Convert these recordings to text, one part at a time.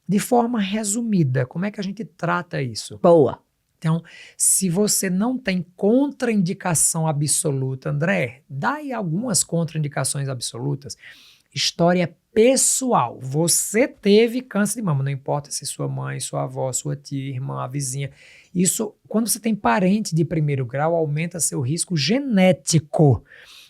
De forma resumida, como é que a gente trata isso? Boa. Então, se você não tem contraindicação absoluta, André, dá aí algumas contraindicações absolutas. História pessoal. Você teve câncer de mama, não importa se sua mãe, sua avó, sua tia, irmã, a vizinha. Isso, quando você tem parente de primeiro grau, aumenta seu risco genético.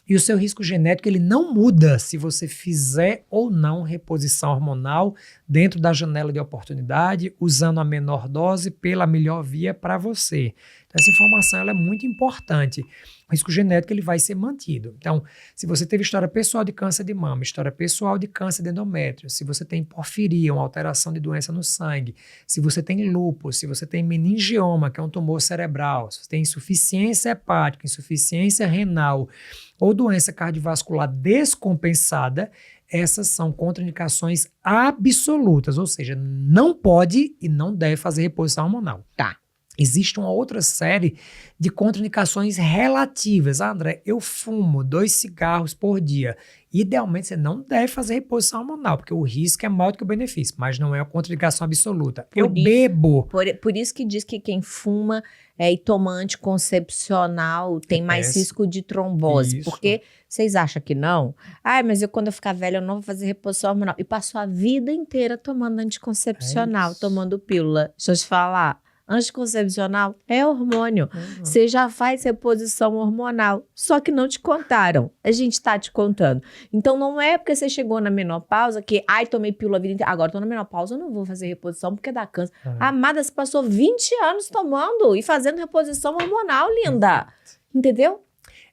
E o seu risco genético ele não muda se você fizer ou não reposição hormonal dentro da janela de oportunidade, usando a menor dose pela melhor via para você. Então, essa informação ela é muito importante. O risco genético ele vai ser mantido. Então, se você teve história pessoal de câncer de mama, história pessoal de câncer de endométrio, se você tem porfiria, uma alteração de doença no sangue, se você tem lúpus, se você tem meningioma, que é um tumor cerebral, se você tem insuficiência hepática, insuficiência renal, ou doença cardiovascular descompensada, essas são contraindicações absolutas, ou seja, não pode e não deve fazer reposição hormonal. Tá. Existe uma outra série de contraindicações relativas. Ah, André, eu fumo 2 cigarros por dia. Idealmente, você não deve fazer reposição hormonal, porque o risco é maior do que o benefício, mas não é uma contraindicação absoluta. Eu bebo. Por isso que diz que quem fuma e toma anticoncepcional tem mais Péssimo. risco de trombose. Isso. Porque vocês acham que não? Ah, mas quando eu ficar velha, eu não vou fazer reposição hormonal. E passou a vida inteira tomando anticoncepcional, isso. tomando pílula. Deixa eu te falar. Anticoncepcional é hormônio. Uhum. Você já faz reposição hormonal, só que não te contaram. A gente tá te contando. Então não é porque você chegou na menopausa que, tomei pílula a vida inteira. Agora tô na menopausa, eu não vou fazer reposição porque dá câncer. Amada, você passou 20 anos tomando e fazendo reposição hormonal, linda. Entendeu?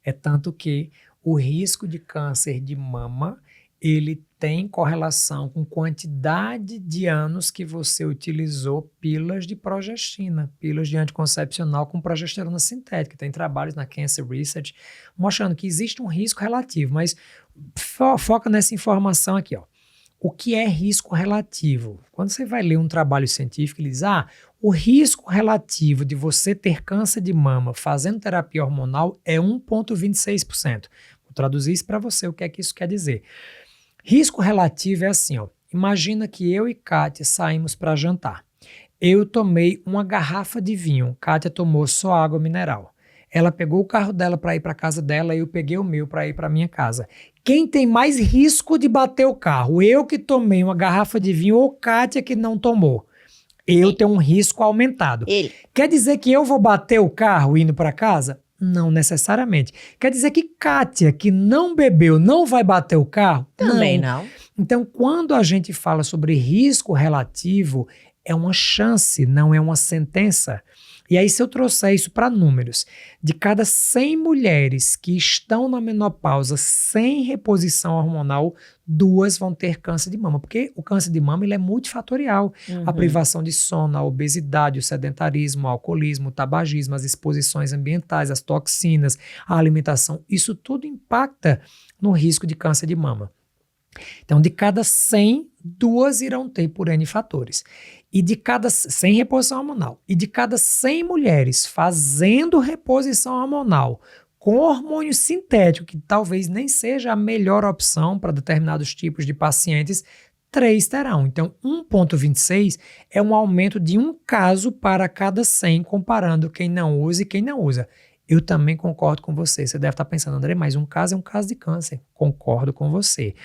É tanto que o risco de câncer de mama, ele tem correlação com quantidade de anos que você utilizou pílulas de progestina, pílulas de anticoncepcional com progesterona sintética. Tem trabalhos na Cancer Research mostrando que existe um risco relativo, mas foca nessa informação aqui, ó. O que é risco relativo? Quando você vai ler um trabalho científico, ele diz, o risco relativo de você ter câncer de mama fazendo terapia hormonal é 1,26%. Vou traduzir isso para você, o que é que isso quer dizer. Risco relativo é assim, ó. Imagina que eu e Kátia saímos para jantar. Eu tomei uma garrafa de vinho, Kátia tomou só água mineral. Ela pegou o carro dela para ir para casa dela e eu peguei o meu para ir para minha casa. Quem tem mais risco de bater o carro? Eu que tomei uma garrafa de vinho ou Kátia que não tomou? Eu tenho um risco aumentado. Ele. Quer dizer que eu vou bater o carro indo para casa? Não necessariamente. Quer dizer que Kátia, que não bebeu, não vai bater o carro? Também não. Então, quando a gente fala sobre risco relativo, é uma chance, não é uma sentença. E aí, se eu trouxer isso para números, de cada 100 mulheres que estão na menopausa sem reposição hormonal, 2 vão ter câncer de mama, porque o câncer de mama ele é multifatorial. A privação de sono, a obesidade, o sedentarismo, o alcoolismo, o tabagismo, as exposições ambientais, as toxinas, a alimentação, isso tudo impacta no risco de câncer de mama. Então, de cada 100, 2 irão ter por N fatores. E de cada 100 reposição hormonal. E de cada 100 mulheres fazendo reposição hormonal com hormônio sintético, que talvez nem seja a melhor opção para determinados tipos de pacientes, 3 terão. Então, 1,26 é um aumento de 1 caso para cada 100, comparando quem não usa e quem não usa. Eu também concordo com você. Você deve estar pensando, André, mas um caso é um caso de câncer. Concordo com você.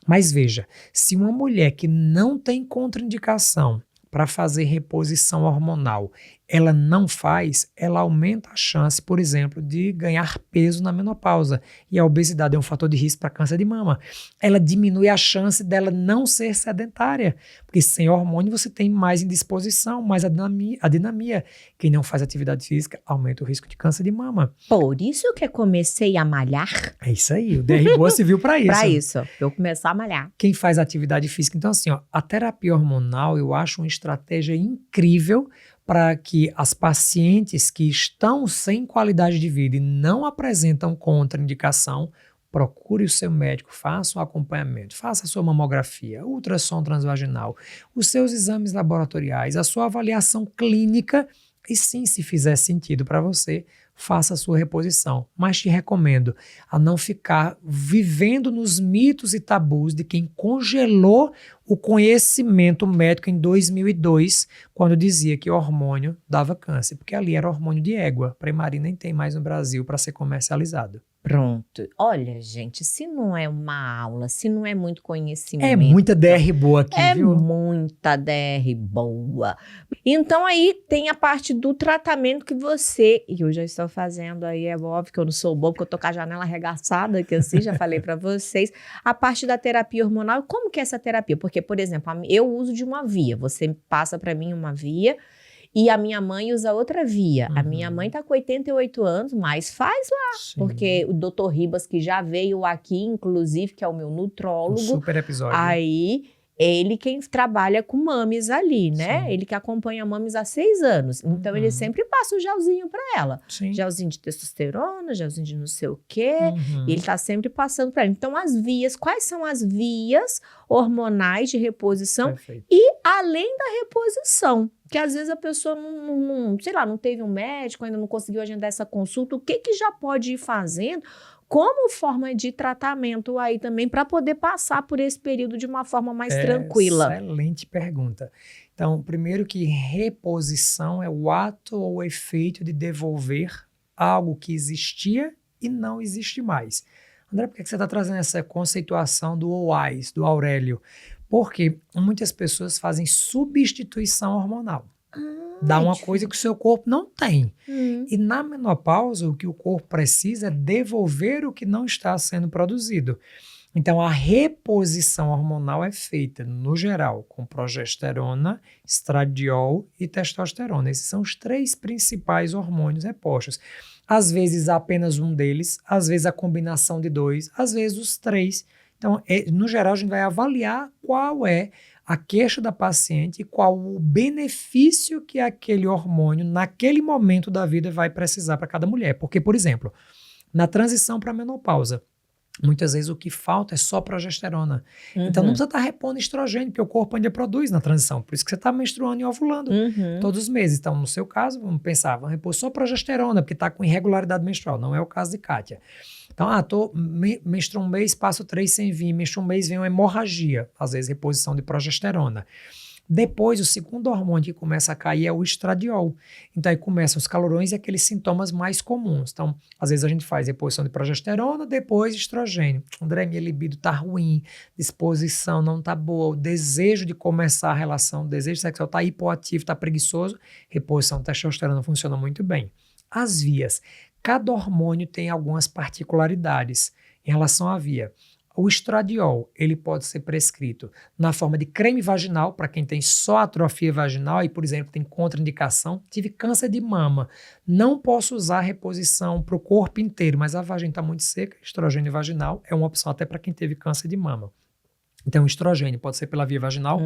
Mas veja, se uma mulher que não tem contraindicação para fazer reposição hormonal, ela não faz, ela aumenta a chance, por exemplo, de ganhar peso na menopausa. E a obesidade é um fator de risco para câncer de mama. Ela diminui a chance dela não ser sedentária, porque sem hormônio você tem mais indisposição, mais adinamia. Quem não faz atividade física aumenta o risco de câncer de mama. Por isso que eu comecei a malhar. É isso aí, o Derribou se viu para isso. Para isso, eu começar a malhar. Quem faz atividade física, então assim, ó, a terapia hormonal eu acho uma estratégia incrível para que as pacientes que estão sem qualidade de vida e não apresentam contraindicação, procure o seu médico, faça um acompanhamento, faça a sua mamografia, ultrassom transvaginal, os seus exames laboratoriais, a sua avaliação clínica e sim, se fizer sentido para você, faça a sua reposição. Mas te recomendo a não ficar vivendo nos mitos e tabus de quem congelou o conhecimento médico em 2002, quando dizia que o hormônio dava câncer, porque ali era hormônio de égua. Premarin nem tem mais no Brasil para ser comercializado. Pronto. Olha, gente, se não é uma aula, se não é muito conhecimento... É muita DR boa aqui, viu? É muita DR boa. Então, aí tem a parte do tratamento que você... E eu já estou fazendo aí, é óbvio que eu não sou boa, porque eu tô com a janela arregaçada, que assim, já falei para vocês. A parte da terapia hormonal, como que é essa terapia? Porque, por exemplo, eu uso de uma via. Você passa para mim uma via... E a minha mãe usa outra via. A minha mãe tá com 88 anos, mas faz lá. Sim. Porque o Dr. Ribas, que já veio aqui, inclusive, que é o meu nutrólogo. Super episódio. Aí, ele quem trabalha com mames ali, né? Sim. Ele que acompanha mames há 6 anos. Então, ele sempre passa o gelzinho pra ela. Sim. Gelzinho de testosterona, gelzinho de não sei o quê. Uhum. E ele tá sempre passando pra ela. Então, as vias, quais são as vias hormonais de reposição? Perfeito. E além da reposição, que às vezes a pessoa sei lá, não teve um médico, ainda não conseguiu agendar essa consulta, o que já pode ir fazendo como forma de tratamento aí também para poder passar por esse período de uma forma mais tranquila? Excelente pergunta. Então, primeiro que reposição é o ato ou efeito de devolver algo que existia e não existe mais. André, por que você está trazendo essa conceituação do OAS, do Aurélio? Porque muitas pessoas fazem substituição hormonal. Dá uma coisa que o seu corpo não tem. E na menopausa, o que o corpo precisa é devolver o que não está sendo produzido. Então, a reposição hormonal é feita, no geral, com progesterona, estradiol e testosterona. Esses são os 3 principais hormônios repostos. Às vezes, apenas um deles, às vezes a combinação de 2, às vezes os 3. Então, no geral, a gente vai avaliar qual é a queixa da paciente e qual o benefício que aquele hormônio, naquele momento da vida, vai precisar para cada mulher. Porque, por exemplo, na transição para a menopausa, muitas vezes o que falta é só progesterona. Então, não precisa estar repondo estrogênio, porque o corpo ainda produz na transição. Por isso que você está menstruando e ovulando todos os meses. Então, no seu caso, vamos pensar, vamos repor só progesterona, porque está com irregularidade menstrual. Não é o caso de Kátia. Então, menstruo um mês, passo 3 sem vir, menstruo um mês, vem uma hemorragia, às vezes reposição de progesterona. Depois, o segundo hormônio que começa a cair é o estradiol. Então, aí começam os calorões e aqueles sintomas mais comuns. Então, às vezes a gente faz reposição de progesterona, depois estrogênio. André, minha libido tá ruim, disposição não tá boa, o desejo de começar a relação, o desejo sexual tá hipoativo, tá preguiçoso, reposição de testosterona funciona muito bem. As vias. Cada hormônio tem algumas particularidades em relação à via. O estradiol, ele pode ser prescrito na forma de creme vaginal, para quem tem só atrofia vaginal e, por exemplo, tem contraindicação. Tive câncer de mama, não posso usar reposição para o corpo inteiro, mas a vagina está muito seca, estrogênio vaginal é uma opção até para quem teve câncer de mama. Então, o estrogênio pode ser pela via vaginal,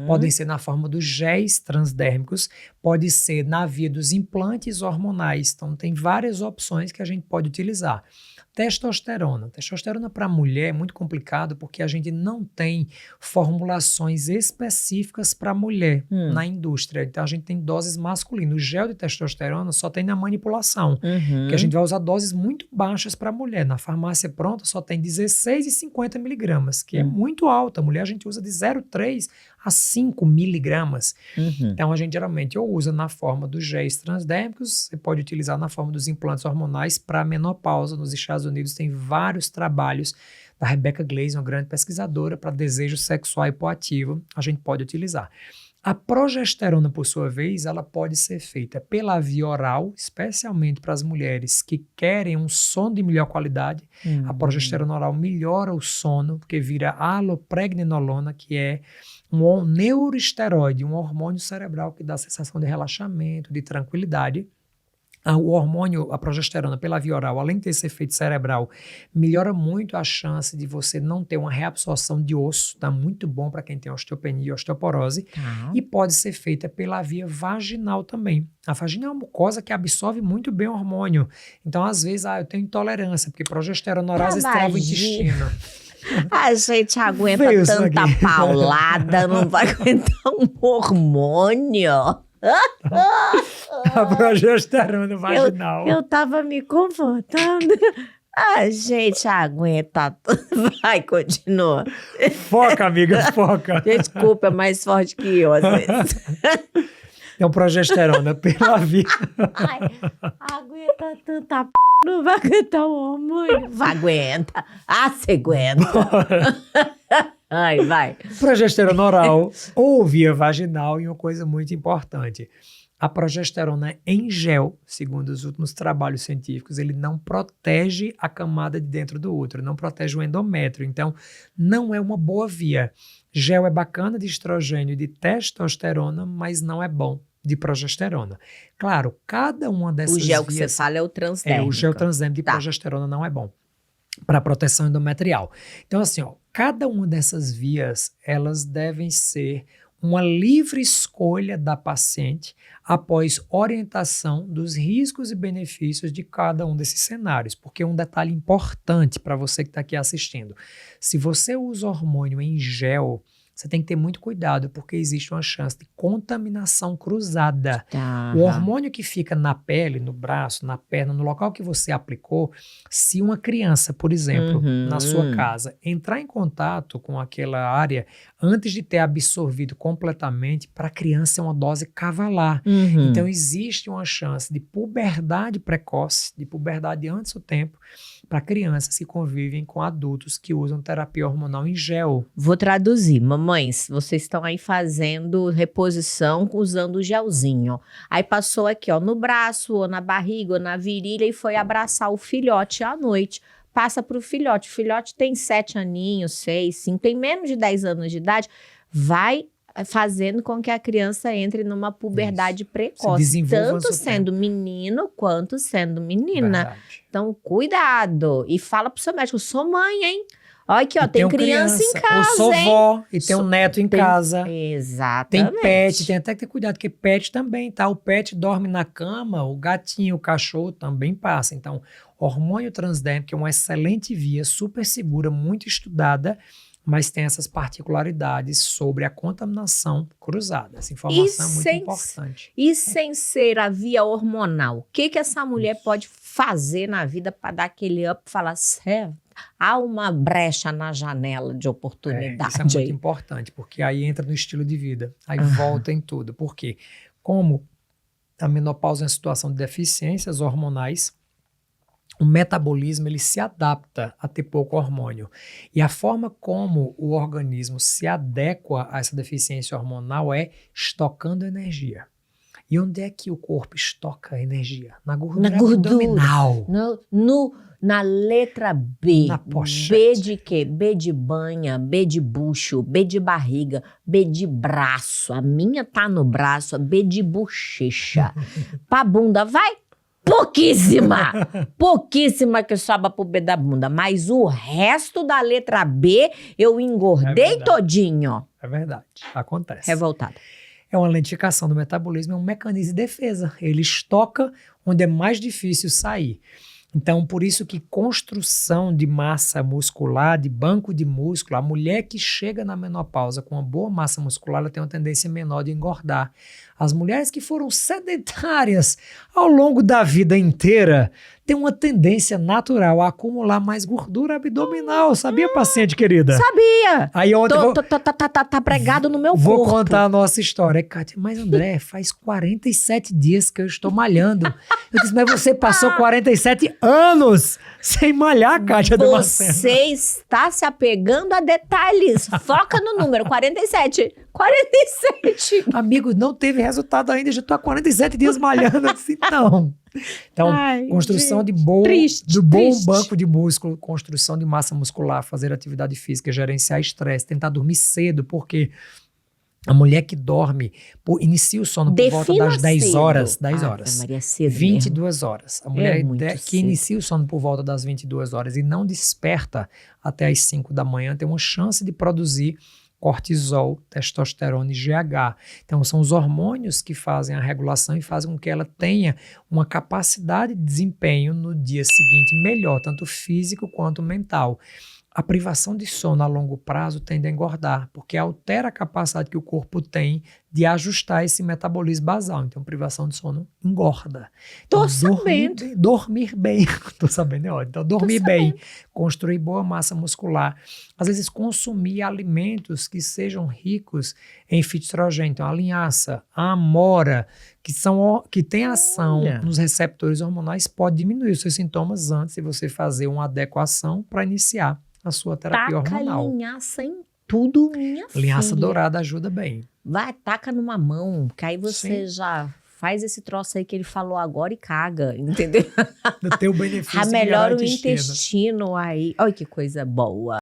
podem ser na forma dos géis transdérmicos, pode ser na via dos implantes hormonais. Então, tem várias opções que a gente pode utilizar. Testosterona. Testosterona para mulher é muito complicado porque a gente não tem formulações específicas para mulher na indústria. Então, a gente tem doses masculinas. O gel de testosterona só tem na manipulação, que a gente vai usar doses muito baixas para mulher. Na farmácia pronta só tem 16 e 50 miligramas, que é muito alta. A mulher a gente usa de 0,3 a 5 miligramas. Então, a gente geralmente ou usa na forma dos géis transdérmicos, você pode utilizar na forma dos implantes hormonais para menopausa. Nos Estados Unidos tem vários trabalhos da Rebecca Glaze, uma grande pesquisadora, para desejo sexual hipoativo, a gente pode utilizar. A progesterona, por sua vez, ela pode ser feita pela via oral, especialmente para as mulheres que querem um sono de melhor qualidade. A progesterona oral melhora o sono, porque vira alopregnenolona, que é um neuroesteroide, um hormônio cerebral que dá sensação de relaxamento, de tranquilidade. O hormônio, a progesterona, pela via oral, além de ter esse efeito cerebral, melhora muito a chance de você não ter uma reabsorção de osso, tá muito bom para quem tem osteopenia e osteoporose, e pode ser feita pela via vaginal também. A vagina é uma mucosa que absorve muito bem o hormônio. Então, às vezes, eu tenho intolerância, porque progesterona oral às vezes trava o intestino. A gente aguenta tanta paulada, não vai aguentar um hormônio. A progesterona vaginal. Eu tava me confortando. A gente aguenta. Vai, continua. Foca, amiga, foca. Desculpa, é mais forte que eu, às vezes. Então, progesterona pela vida. Ai, aguenta tanta não vai aguentar o hormônio. Vai, aguenta. Você aguenta. Ai, vai. Progesterona oral ou via vaginal, e uma coisa muito importante. A progesterona em gel, segundo os últimos trabalhos científicos, ele não protege a camada de dentro do útero, não protege o endométrio. Então, não é uma boa via. Gel é bacana de estrogênio e de testosterona, mas não é bom de progesterona. Claro, cada uma dessas vias... O gel que você fala é o transdérmico. O gel transdérmico de progesterona não é bom para proteção endometrial. Então, assim, ó, cada uma dessas vias, elas devem ser uma livre escolha da paciente após orientação dos riscos e benefícios de cada um desses cenários. Porque um detalhe importante para você que está aqui assistindo, se você usa hormônio em gel, você tem que ter muito cuidado, porque existe uma chance de contaminação cruzada. Tá. O hormônio que fica na pele, no braço, na perna, no local que você aplicou, se uma criança, por exemplo, na sua casa, entrar em contato com aquela área antes de ter absorvido completamente, para a criança é uma dose cavalar. Então, existe uma chance de puberdade precoce, de puberdade antes do tempo, para crianças que convivem com adultos que usam terapia hormonal em gel. Vou traduzir. Mamães, vocês estão aí fazendo reposição usando o gelzinho. Aí passou aqui, ó, no braço, ou na barriga, ou na virilha e foi abraçar o filhote à noite. Passa para o filhote. O filhote tem 7 aninhos, 6, 5, tem menos de 10 anos de idade. Vai fazendo com que a criança entre numa puberdade precoce, tanto sendo menino quanto sendo menina. Verdade. Então, cuidado. E fala pro seu médico, sou mãe, hein? Olha aqui, ó, tem criança em casa, ou sou vó, e tem um neto em casa. Exatamente. Tem pet, tem até que ter cuidado, porque pet também, tá? O pet dorme na cama, o gatinho, o cachorro também passa. Então, hormônio transdérmico é uma excelente via, super segura, muito estudada, mas tem essas particularidades sobre a contaminação cruzada. Essa informação é muito importante. E sem ser a via hormonal, o que essa mulher pode fazer na vida para dar aquele up e falar, há uma brecha na janela de oportunidade? Isso é muito importante, porque aí entra no estilo de vida, aí volta em tudo. Por quê? Como a menopausa é uma situação de deficiências hormonais, o metabolismo ele se adapta a ter pouco hormônio. E a forma como o organismo se adequa a essa deficiência hormonal é estocando energia. E onde é que o corpo estoca energia? Na gordura abdominal. Na letra B. Na pochete. B de quê? B de banha, B de bucho, B de barriga, B de braço. A minha tá no braço, a B de bochecha. Pra bunda, vai pouquíssima que sobe pro B da bunda. Mas o resto da letra B eu engordei todinho. É verdade, acontece. Revoltada. É uma lentificação do metabolismo, é um mecanismo de defesa. Ele estoca onde é mais difícil sair. Então, por isso que construção de massa muscular, de banco de músculo, a mulher que chega na menopausa com uma boa massa muscular, ela tem uma tendência menor de engordar. As mulheres que foram sedentárias ao longo da vida inteira têm uma tendência natural a acumular mais gordura abdominal. Sabia, paciente querida? Sabia! Aí ontem tá pregado no meu corpo. Vou contar a nossa história. Kátia, mas André, faz 47 dias que eu estou malhando. Eu disse, mas você passou 47 anos sem malhar, Kátia Damasceno. Você está se apegando a detalhes. Foca no número, 47. 47. Amigo, não teve resultado ainda, já estou há 47 dias malhando. Assim, não. Então, construção gente, de bom banco de músculo, construção de massa muscular, fazer atividade física, gerenciar estresse, tentar dormir cedo, porque a mulher que dorme, inicia o sono por volta das 10 horas. 10 horas. Maria, cedo 22 mesmo. horas. A mulher que inicia o sono por volta das 22 horas e não desperta até as 5 da manhã, tem uma chance de produzir cortisol, testosterona e GH. Então, são os hormônios que fazem a regulação e fazem com que ela tenha uma capacidade de desempenho no dia seguinte melhor, tanto físico quanto mental. A privação de sono a longo prazo tende a engordar, porque altera a capacidade que o corpo tem de ajustar esse metabolismo basal. Então, privação de sono engorda. Tô Então, sabendo. dormir bem. Tô sabendo, é ótimo. Então, dormir Tô bem, sabendo. construir boa massa muscular. Às vezes, consumir alimentos que sejam ricos em fitoestrogênio. Então, a linhaça, a amora, que tem ação Olha. nos receptores hormonais, pode diminuir os seus sintomas antes de você fazer uma adequação para iniciar a sua terapia Taca hormonal. linhaça em tudo, minha Linhaça filha. dourada ajuda bem. Vai, taca numa mão, que aí você Sim. já faz esse troço aí que ele falou agora e caga, entendeu? Tem o benefício Ah, de melhorar melhora a o intestino aí. Olha que coisa boa.